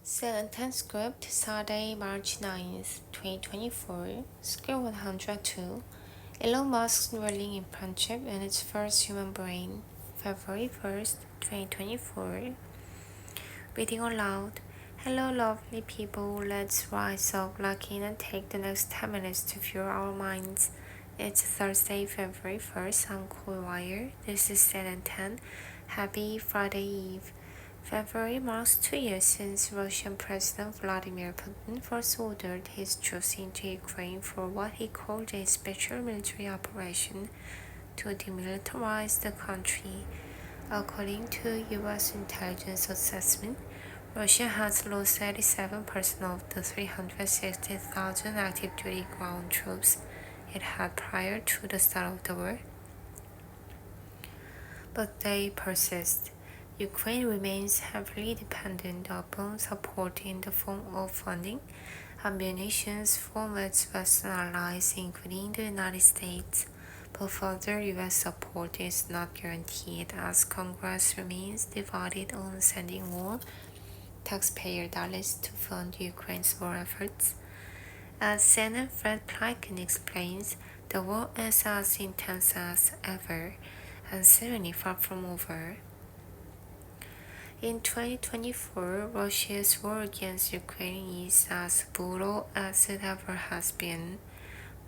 Sentence script Saturday, March 9th, 2024. Script 102. Elon Musk's enrolling in chip in its first human brain. February 1st, 2024. Reading aloud. Hello, lovely people. Let's rise up, lock in, and take the next 10 minutes to fuel our minds. It's Thursday, February 1st. I'm Coolwire. This is 7:10. Happy Friday Eve. February marks 2 years since Russian President Vladimir Putin first ordered his troops into Ukraine for what he called a special military operation to demilitarize the country. According to U.S. intelligence assessment, Russia has lost 87% of the 360,000 active duty ground troops it had prior to the start of the war. But they persist. Ukraine remains heavily dependent upon support in the form of funding and munitions from its Western allies, including the United States. But further U.S. support is not guaranteed as Congress remains divided on sending more taxpayer dollars to fund Ukraine's war efforts. As Senator Fred Kleiken explains, the war is as intense as ever and certainly far from over. In 2024, Russia's war against Ukraine is as brutal as it ever has been.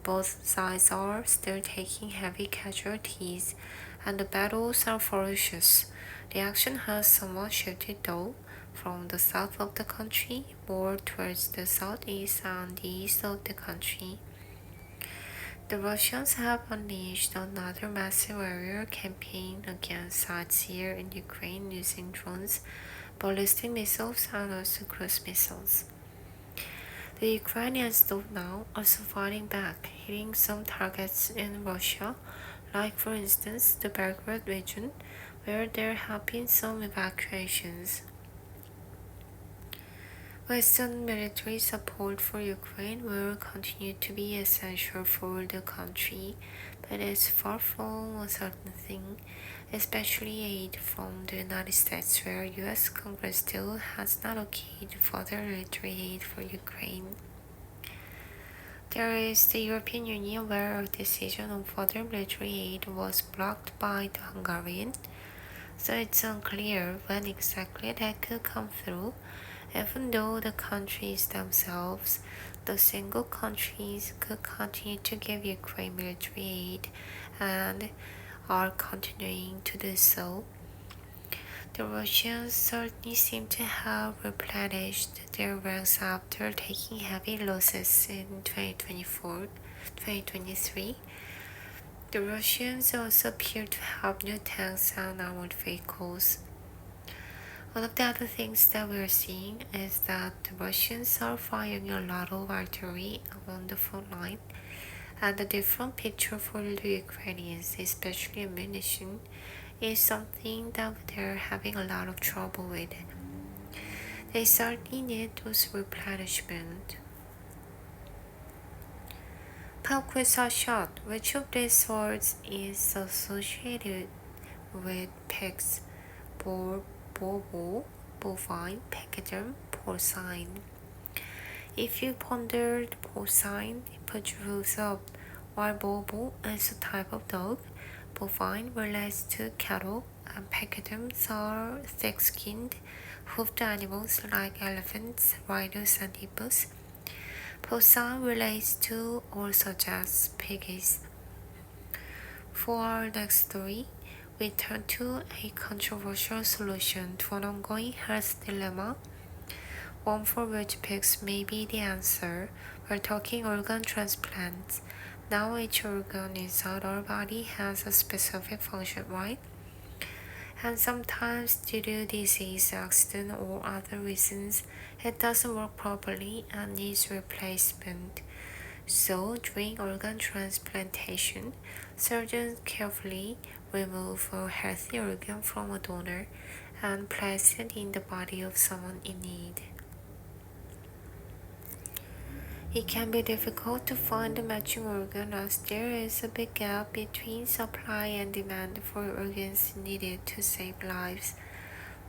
Both sides are still taking heavy casualties, and the battles are ferocious. The action has somewhat shifted though, from the south of the country more towards the southeast and the east of the country. The Russians have unleashed another massive aerial campaign against sites here in Ukraine using drones, ballistic missiles, and also cruise missiles. The Ukrainians, though, now also fighting back, hitting some targets in Russia, like for instance the Belgorod region, where there have been some evacuations. Western military support for Ukraine will continue to be essential for the country, but it's far from a certain thing, especially aid from the United States, where U.S. Congress still has not okayed further military aid for Ukraine. There is the European Union, where a decision on further military aid was blocked by the Hungarian, so it's unclear when exactly that could come through. Even though the countries themselves, the single countries, could continue to give Ukraine military aid and are continuing to do so, the Russians certainly seem to have replenished their ranks after taking heavy losses in 2023. The Russians also appear to have new tanks and armored vehicles. One of the other things that we're seeing is that the Russians are firing a lot of artillery on the front line, and the different picture for the Ukrainians, especially ammunition, is something that they're having a lot of trouble with. They certainly need those replenishment. Palquisar shot. Which of these words is associated with pigs? Bobo, bovine, pachyderm, porcine. If you pondered porcine, put your hooves up. While bobo is a type of dog, bovine relates to cattle, and pachyderms are thick-skinned, hoofed animals like elephants, rhinos, and hippos. Porcine relates to or suggests piggies. For our next story, we turn to a controversial solution to an ongoing health dilemma, one for which pigs may be the answer. We're talking organ transplants. Now each organ inside our body has a specific function, right? And sometimes due to disease, accident, or other reasons, it doesn't work properly and needs replacement. So during organ transplantation, surgeons carefully remove a healthy organ from a donor and place it in the body of someone in need. It can be difficult to find a matching organ as there is a big gap between supply and demand for organs needed to save lives.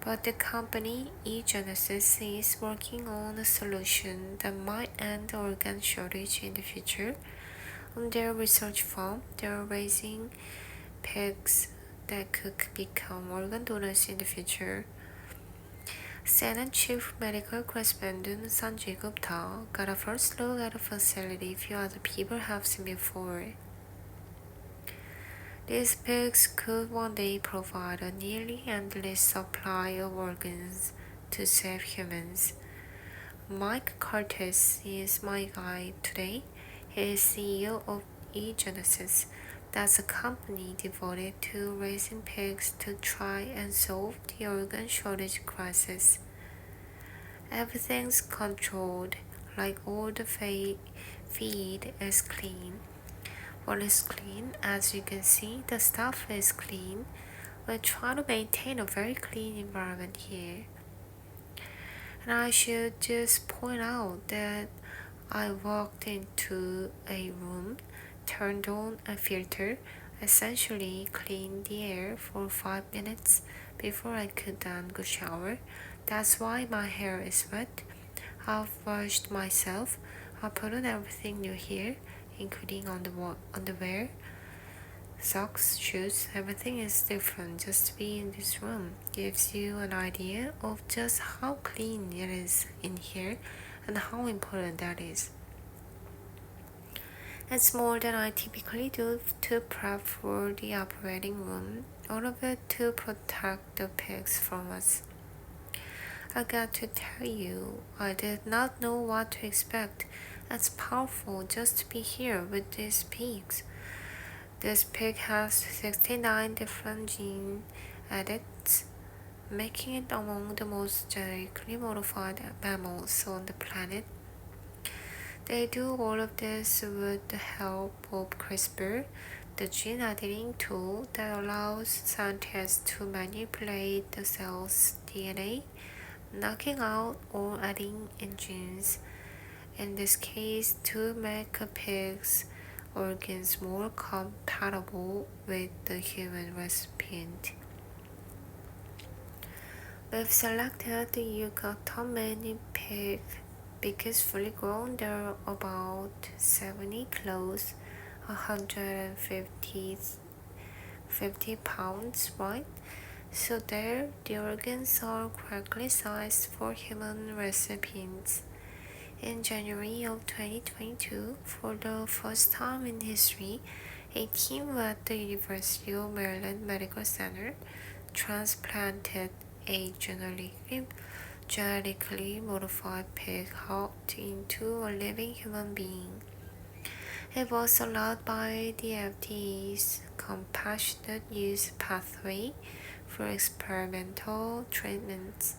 But the company eGenesis is working on a solution that might end the organ shortage in the future. On their research farm, they're raising pigs that could become organ donors in the future. CNN Chief Medical Correspondent Sanjay Gupta got a first look at a facility few other people have seen before. These pigs could one day provide a nearly endless supply of organs to save humans. Mike Curtis is my guide today. He is CEO of eGenesis. That's a company devoted to raising pigs to try and solve the organ shortage crisis. Everything's controlled, like all the feed is clean. What is clean? As you can see, the stuff is clean. We try to maintain a very clean environment here. And I should just point out that I walked into a room, turned on a filter, essentially cleaned the air for 5 minutes before I could then go shower. That's why my hair is wet. I've washed myself. I put on everything new here, including underwear, socks, shoes. Everything is different. Just to be in this room gives you an idea of just how clean it is in here and how important that is. It's more than I typically do to prep for the operating room, all of it to protect the pigs from us. I got to tell you, I did not know what to expect. It's powerful just to be here with these pigs. This pig has 69 different gene edits, making it among the most genetically modified mammals on the planet. They do all of this with the help of CRISPR, the gene editing tool that allows scientists to manipulate the cell's DNA, knocking out or adding in genes, in this case to make a pig's organs more compatible with the human recipient. We've selected the Yucatan pig because fully grown they're about 70 kilos, 150 pounds, right? So there, the organs are correctly sized for human recipients. In January of 2022, for the first time in history, a team at the University of Maryland Medical Center transplanted a genetically modified pig heart into a living human being. It was allowed by the FDA's compassionate use pathway for experimental treatments,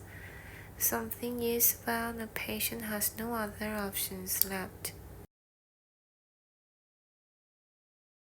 something used when a patient has no other options left.